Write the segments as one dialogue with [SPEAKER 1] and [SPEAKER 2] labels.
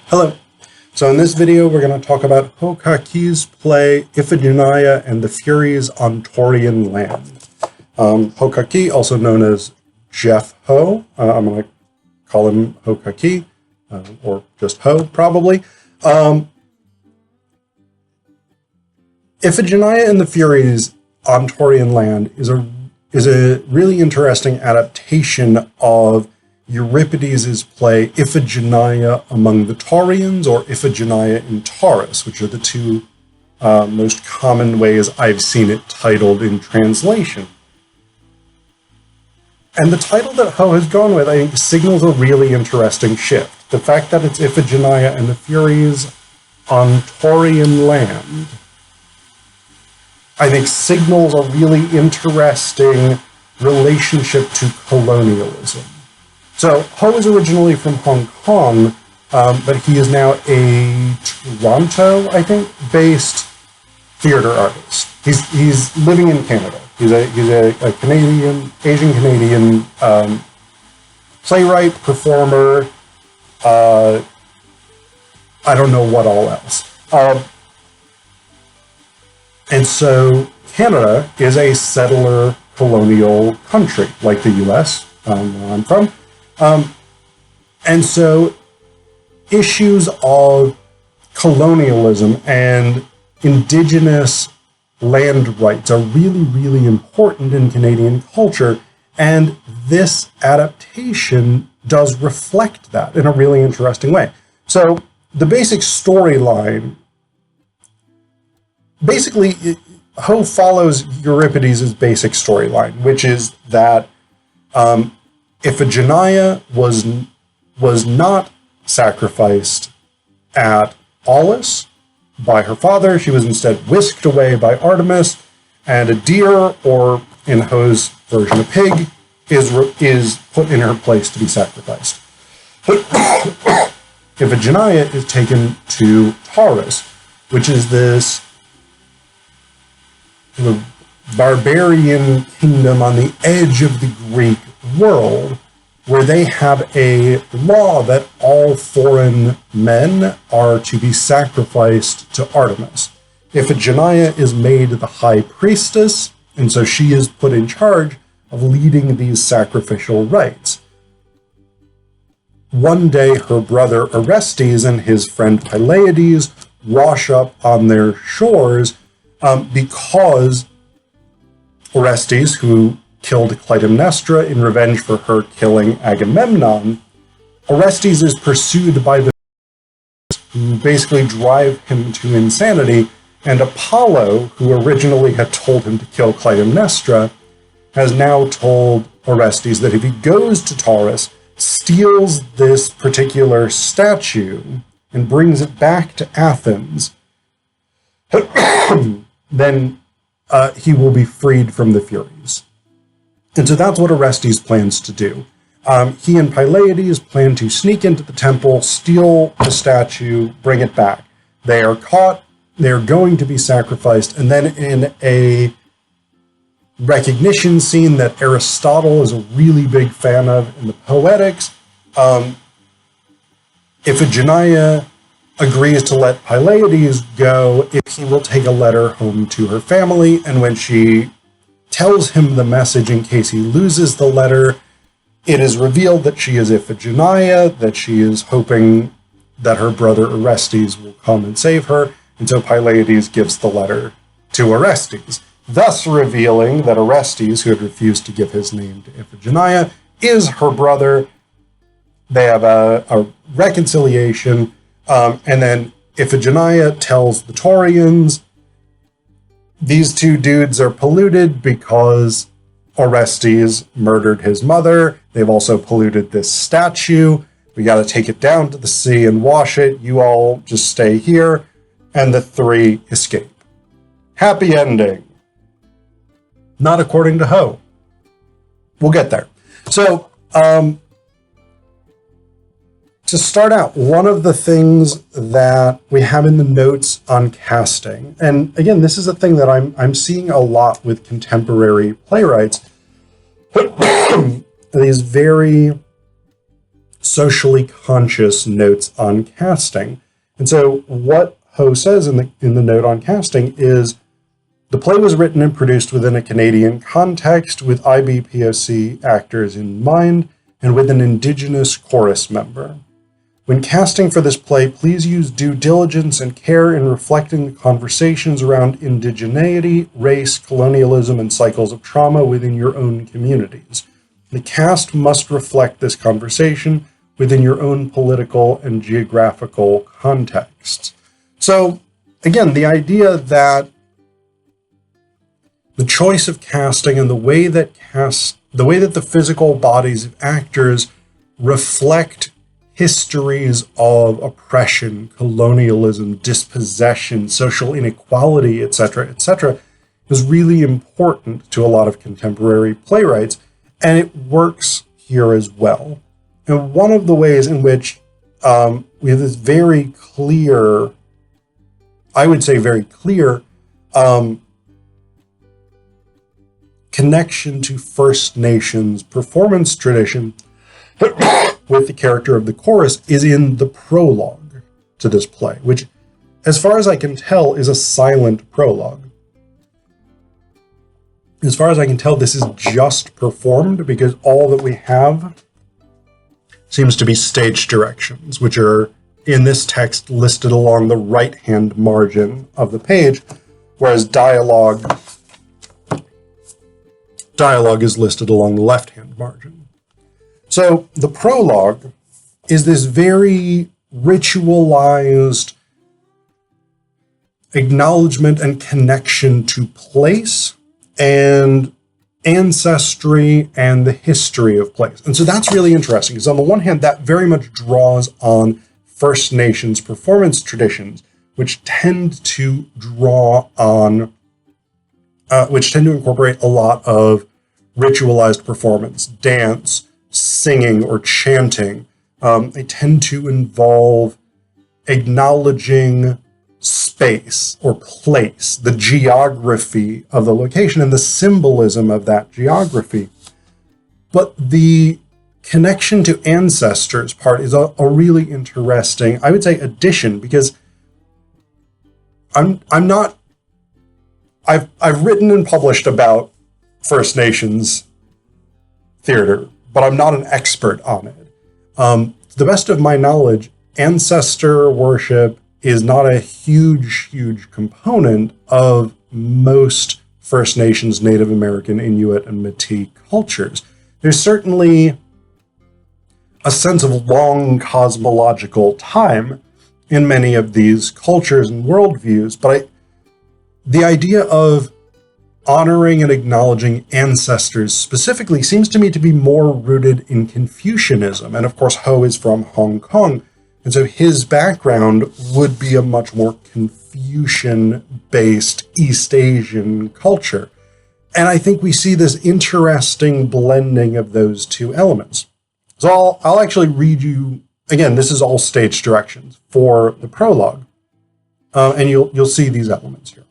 [SPEAKER 1] Hello. So in this video, we're going to talk about Ho Ka Kei's play Iphigenia and the Furies on Taurian Land. Ho Ka Kei, also known as Jeff Ho, I'm going to call him Ho Ka Kei, or just Ho, probably. Iphigenia and the Furies on Taurian Land is a really interesting adaptation of Euripides' play Iphigenia Among the Taurians, or Iphigenia in Taurus, which are the two most common ways I've seen it titled in translation. And the title that Ho has gone with, I think, signals a really interesting shift. The fact that it's Iphigenia and the Furies on Taurian Land, I think, signals a really interesting relationship to colonialism. So Ho is originally from Hong Kong, but he is now a Toronto, I think, based theater artist. He's living in Canada. He's a Canadian, Asian Canadian playwright, performer. I don't know what all else. And so Canada is a settler colonial country, like the U.S., where I'm from. And so issues of colonialism and indigenous land rights are really, really important in Canadian culture, and this adaptation does reflect that in a really interesting way. So the basic storyline, basically, Ho follows Euripides' basic storyline, which is that Iphigenia was not sacrificed at Aulis by her father. She was instead whisked away by Artemis, and a deer, or in Ho's version, a pig, is put in her place to be sacrificed. Iphigenia is taken to Taurus, which is this sort of barbarian kingdom on the edge of the Greek world, where they have a law that all foreign men are to be sacrificed to Artemis. Iphigenia is made the high priestess, and so she is put in charge of leading these sacrificial rites. One day, her brother Orestes and his friend Pylades wash up on their shores because Orestes, who killed Clytemnestra in revenge for her killing Agamemnon, Orestes is pursued by the who basically drive him to insanity, and Apollo, who originally had told him to kill Clytemnestra, has now told Orestes that if he goes to Taurus, steals this particular statue, and brings it back to Athens, then he will be freed from the Furies. And so that's what Orestes plans to do. He and Pylades plan to sneak into the temple, steal the statue, bring it back. They are caught, they are going to be sacrificed, and then in a recognition scene that Aristotle is a really big fan of in the Poetics, Iphigenia agrees to let Pylades go if he will take a letter home to her family, and when she tells him the message in case he loses the letter, it is revealed that she is Iphigenia, that she is hoping that her brother Orestes will come and save her, and so Pylades gives the letter to Orestes, thus revealing that Orestes, who had refused to give his name to Iphigenia, is her brother. They have a reconciliation, and then Iphigenia tells the Taurians, these two dudes are polluted because Orestes murdered his mother. They've also polluted this statue. We got to take it down to the sea and wash it. You all just stay here. And the three escape. Happy ending. Not according to Ho. We'll get there. So, to start out, one of the things that we have in the notes on casting, and again, this is a thing that I'm seeing a lot with contemporary playwrights, these very socially conscious notes on casting. And so what Ho says in the note on casting is, the play was written and produced within a Canadian context with IBPOC actors in mind and with an Indigenous chorus member. When casting for this play, please use due diligence and care in reflecting the conversations around indigeneity, race, colonialism, and cycles of trauma within your own communities. The cast must reflect this conversation within your own political and geographical contexts. So, again, the idea that the choice of casting and the way that the physical bodies of actors reflect histories of oppression, colonialism, dispossession, social inequality, etc., is really important to a lot of contemporary playwrights, and it works here as well. And one of the ways in which we have this very clear, I would say very clear, connection to First Nations performance tradition with the character of the chorus is in the prologue to this play, which, as far as I can tell, is a silent prologue. As far as I can tell, this is just performed because all that we have seems to be stage directions, which are in this text listed along the right-hand margin of the page, whereas dialogue is listed along the left-hand margin. So the prologue is this very ritualized acknowledgement and connection to place and ancestry and the history of place. And so that's really interesting, because on the one hand, that very much draws on First Nations performance traditions, which tend to incorporate a lot of ritualized performance, dance, singing, or chanting. They tend to involve acknowledging space or place, the geography of the location and the symbolism of that geography. But the connection to ancestors part is a really interesting, I would say, addition, because I've written and published about First Nations theater, but I'm not an expert on it. To the best of my knowledge, ancestor worship is not a huge component of most First Nations, Native American, Inuit, and Métis cultures. There's certainly a sense of long cosmological time in many of these cultures and worldviews, but the idea of honoring and acknowledging ancestors specifically seems to me to be more rooted in Confucianism. And of course, Ho is from Hong Kong, and so his background would be a much more Confucian-based East Asian culture. And I think we see this interesting blending of those two elements. So I'll actually read you, again, this is all stage directions for the prologue, and you'll see these elements here.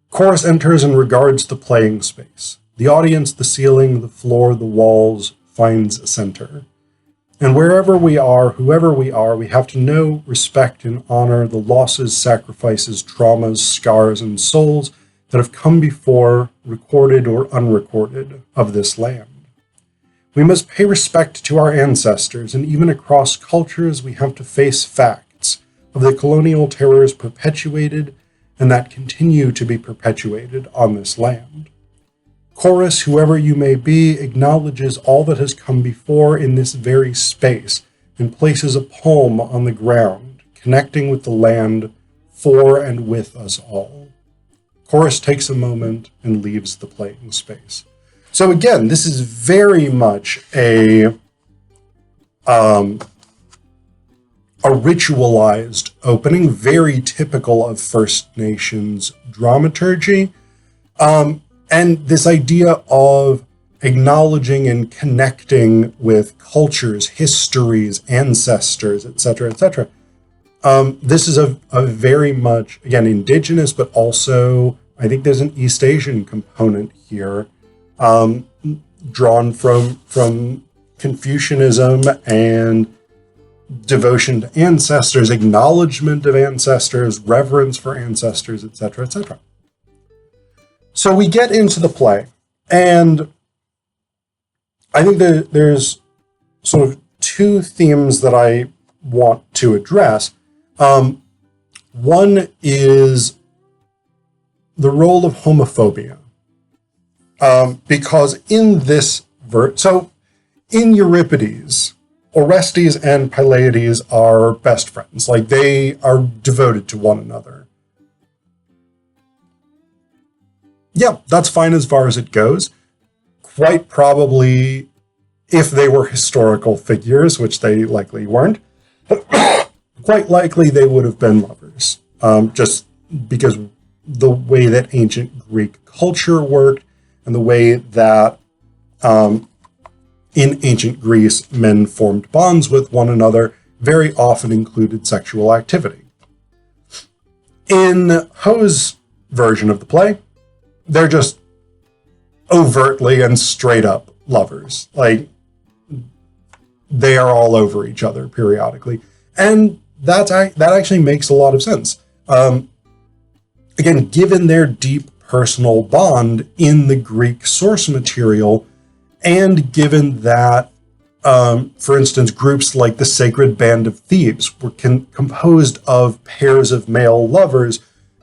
[SPEAKER 1] Chorus enters and regards the playing space. The audience, the ceiling, the floor, the walls, finds a center. And wherever we are, whoever we are, we have to know, respect, and honor the losses, sacrifices, traumas, scars, and souls that have come before, recorded or unrecorded, of this land. We must pay respect to our ancestors, and even across cultures, we have to face facts of the colonial terrors perpetuated and that continue to be perpetuated on this land. Chorus, whoever you may be, acknowledges all that has come before in this very space and places a poem on the ground, connecting with the land for and with us all. Chorus takes a moment and leaves the playing space. So again, this is very much a ritualized opening, very typical of First Nations dramaturgy. And this idea of acknowledging and connecting with cultures, histories, ancestors, etc., etc. This is a very much, again, indigenous, but also I think there's an East Asian component here, drawn from Confucianism and devotion to ancestors, acknowledgement of ancestors, reverence for ancestors, etc., etc. So we get into the play, and I think that there's sort of two themes that I want to address. One is the role of homophobia, because in this so in Euripides, Orestes and Pylades are best friends. Like, they are devoted to one another. Yeah, that's fine as far as it goes. Quite probably, if they were historical figures, which they likely weren't, quite likely they would have been lovers. Just because the way that ancient Greek culture worked and the way that in ancient Greece men formed bonds with one another very often included sexual activity. In Ho's version of the play, they're just overtly and straight up lovers. Like, they are all over each other periodically. And that actually makes a lot of sense. Again, given their deep personal bond in the Greek source material, and given that, for instance, groups like the Sacred Band of Thebes were composed of pairs of male lovers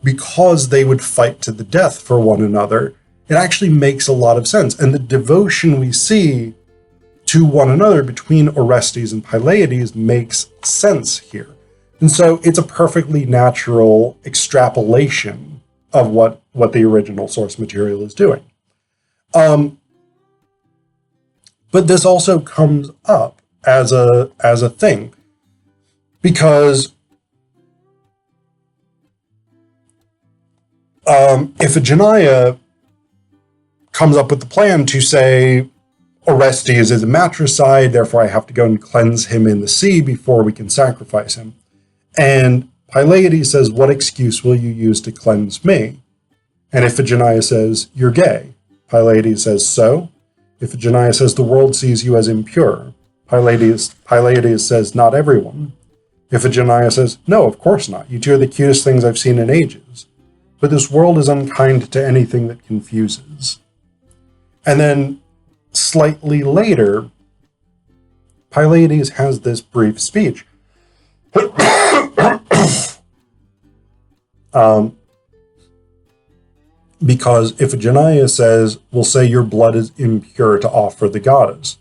[SPEAKER 1] because they would fight to the death for one another, it actually makes a lot of sense. And the devotion we see to one another between Orestes and Pylades makes sense here. And so it's a perfectly natural extrapolation of what the original source material is doing. But this also comes up as a thing, because Iphigenia comes up with the plan to say Orestes is a matricide, therefore I have to go and cleanse him in the sea before we can sacrifice him. And Pylades says, what excuse will you use to cleanse me? And Iphigenia says, you're gay. Pylades says, so? Iphigenia says, the world sees you as impure. Pylades says, not everyone. Iphigenia says, no, of course not. You two are the cutest things I've seen in ages. But this world is unkind to anything that confuses. And then, slightly later, Pylades has this brief speech. Because Iphigenia says, we'll say your blood is impure to offer the goddess.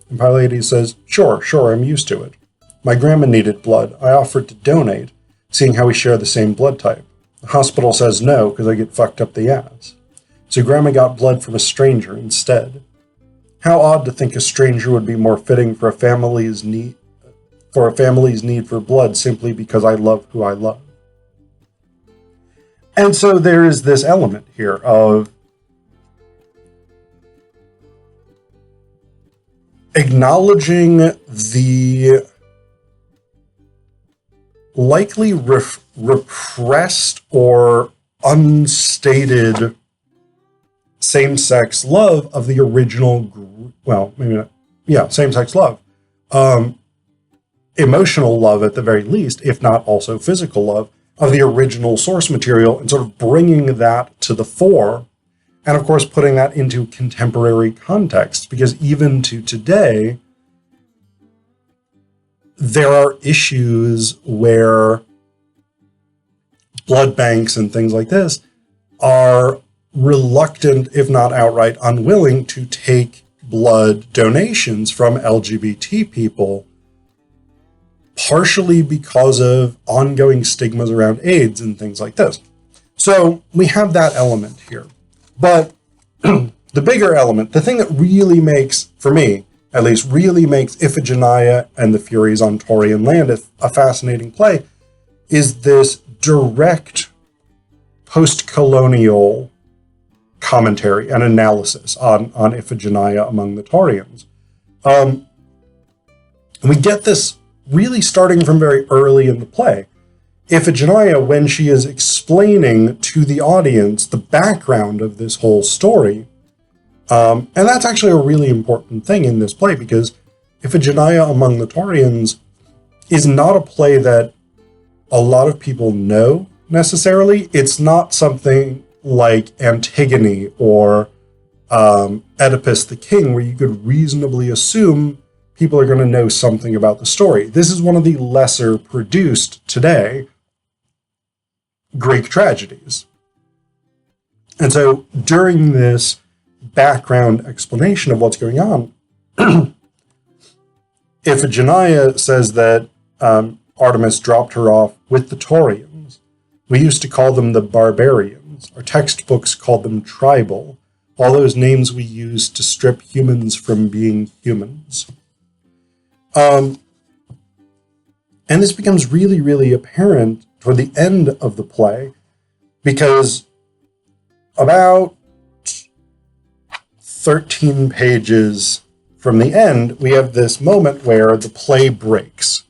[SPEAKER 1] And Pylades says, sure, I'm used to it. My grandma needed blood. I offered to donate, seeing how we share the same blood type. The hospital says no, because I get fucked up the ass. So grandma got blood from a stranger instead. How odd to think a stranger would be more fitting for a family's need for blood simply because I love who I love. And so there is this element here of acknowledging the likely repressed or unstated same-sex love of the original, well, maybe not, yeah, same-sex love. Emotional love at the very least, if not also physical love, of the original source material, and sort of bringing that to the fore, and of course putting that into contemporary context, because even to today, there are issues where blood banks and things like this are reluctant, if not outright unwilling, to take blood donations from LGBT people, partially because of ongoing stigmas around AIDS and things like this. So we have that element here. But the bigger element, the thing that really makes, for me at least, really makes Iphigenia and the Furies on Taurian Land a fascinating play, is this direct post-colonial commentary and analysis on Iphigenia Among the Taurians. We get this really starting from very early in the play. Iphigenia, when she is explaining to the audience the background of this whole story, and that's actually a really important thing in this play, because Iphigenia Among the Taurians is not a play that a lot of people know necessarily. It's not something like Antigone or Oedipus the King, where you could reasonably assume people are going to know something about the story. This is one of the lesser produced today Greek tragedies. And so during this background explanation of what's going on, Iphigenia says that Artemis dropped her off with the Taurians. We used to call them the barbarians. Our textbooks called them tribal. All those names we use to strip humans from being humans. And this becomes really, really apparent toward the end of the play, because about 13 pages from the end, we have this moment where the play breaks.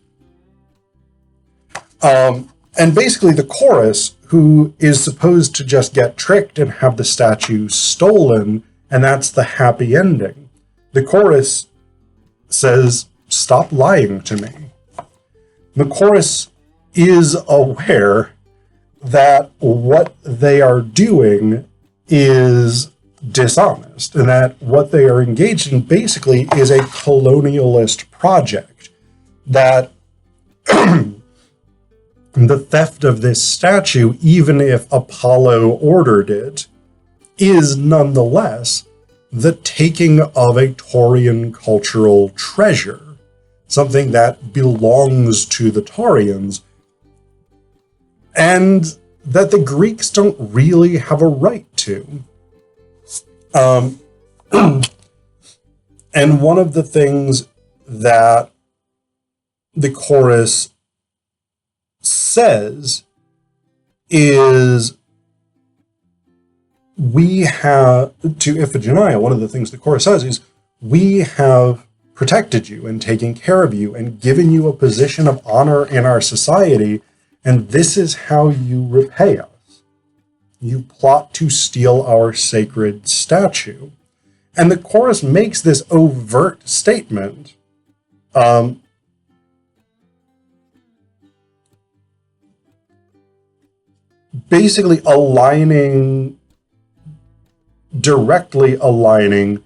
[SPEAKER 1] And basically the chorus, who is supposed to just get tricked and have the statue stolen, and that's the happy ending. The chorus says, "Stop lying to me." The chorus is aware that what they are doing is dishonest, and that what they are engaged in basically is a colonialist project, that the theft of this statue, even if Apollo ordered it, is nonetheless the taking of a Taurian cultural treasure, something that belongs to the Taurians, and that the Greeks don't really have a right to. And one of the things that the chorus says is, we have, to Iphigenia, one of the things the chorus says is, we have protected you and taken care of you and given you a position of honor in our society, and this is how you repay us. You plot to steal our sacred statue. And the chorus makes this overt statement, basically directly aligning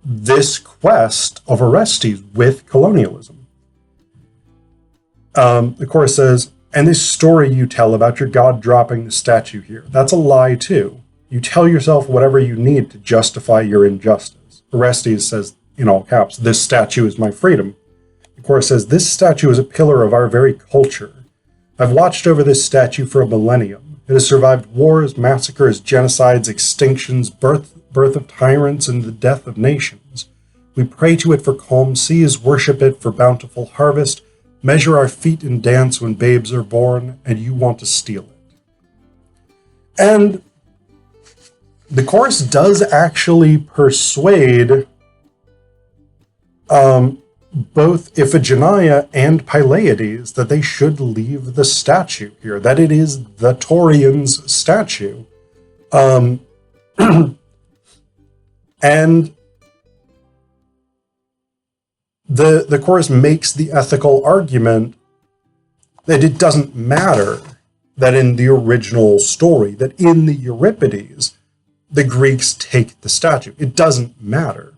[SPEAKER 1] this quest of Orestes with colonialism. The chorus says, "And this story you tell about your god dropping the statue here, that's a lie too. You tell yourself whatever you need to justify your injustice." Orestes says, in all caps, "This statue is my freedom." The chorus says, "This statue is a pillar of our very culture. I've watched over this statue for a millennium. It has survived wars, massacres, genocides, extinctions, birth of tyrants, and the death of nations. We pray to it for calm seas, worship it for bountiful harvest, measure our feet in dance when babes are born, and you want to steal it." And the chorus does actually persuade both Iphigenia and Pylades that they should leave the statue here, that it is the Taurians' statue. And the chorus makes the ethical argument that it doesn't matter that in the original story, that in the Euripides, the Greeks take the statue. It doesn't matter.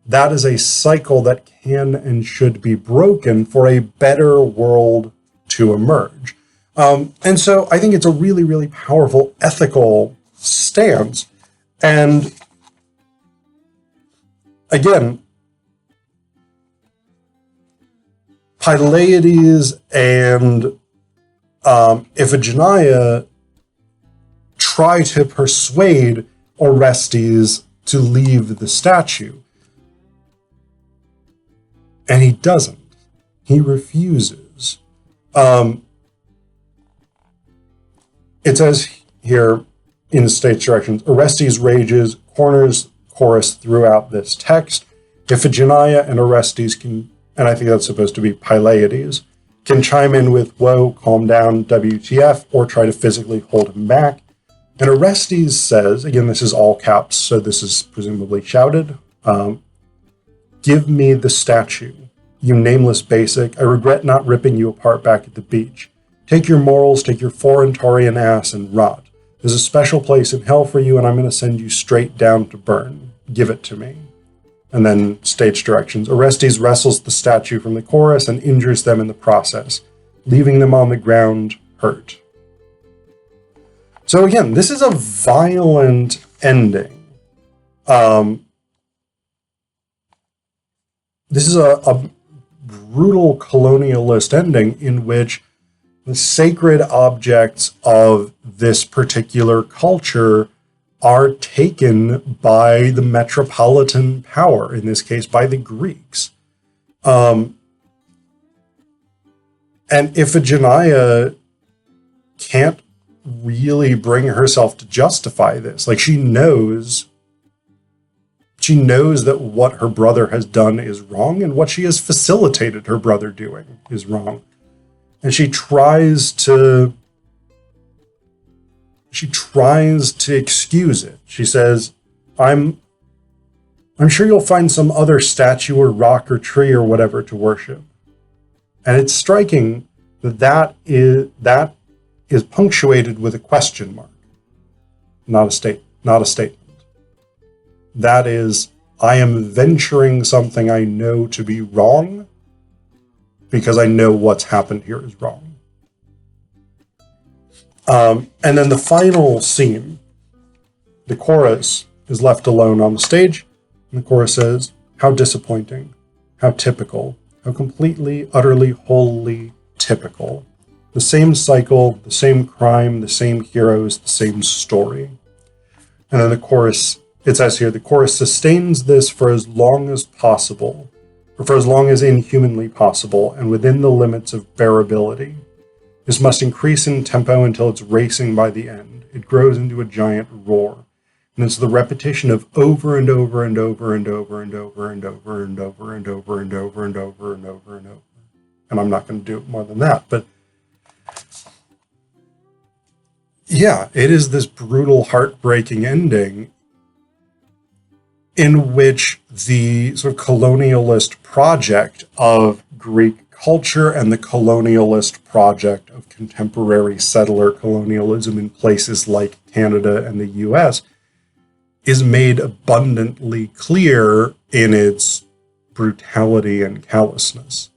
[SPEAKER 1] That is a cycle that can and should be broken for a better world to emerge. And so I think it's a really, really powerful ethical stance. And again, Pylades and Iphigenia try to persuade Orestes to leave the statue. And he doesn't. He refuses. It says here in the state's directions, Orestes rages, corners chorus throughout this text. Iphigenia and Orestes can, and I think that's supposed to be Pylades, can chime in with, "Whoa, calm down, WTF," or try to physically hold him back. And Orestes says, again, this is all caps, so this is presumably shouted, "Give me the statue. You nameless basic, I regret not ripping you apart back at the beach. Take your morals, take your foreign Taurian ass and rot. There's a special place in hell for you, and I'm going to send you straight down to burn. Give it to me. And then stage directions. Orestes wrestles the statue from the chorus and injures them in the process, leaving them on the ground hurt. So again, this is a violent ending. This is a brutal colonialist ending in which the sacred objects of this particular culture are taken by the metropolitan power, in this case by the Greeks. And Iphigenia can't really bring herself to justify this. Like, she knows that what her brother has done is wrong, and what she has facilitated her brother doing is wrong. And she tries to excuse it. She says, I'm sure you'll find some other statue or rock or tree or whatever to worship. And it's striking that is punctuated with a question mark, not a statement. That is, I am venturing something I know to be wrong because I know what's happened here is wrong. And then the final scene, the chorus is left alone on the stage, and the chorus says, how disappointing, how typical, how completely, utterly, wholly typical. The same cycle, the same crime, the same heroes, the same story. And then the chorus, it says here, the chorus sustains this for as long as possible, or for as long as inhumanly possible, and within the limits of bearability. This must increase in tempo until it's racing by the end. It grows into a giant roar. And it's the repetition of over and over and over and over and over and over and over and over and over and over and over and over. And I'm not going to do it more than that, but yeah, it is this brutal, heartbreaking ending in which the sort of colonialist project of Greek culture and the colonialist project of contemporary settler colonialism in places like Canada and the US is made abundantly clear in its brutality and callousness.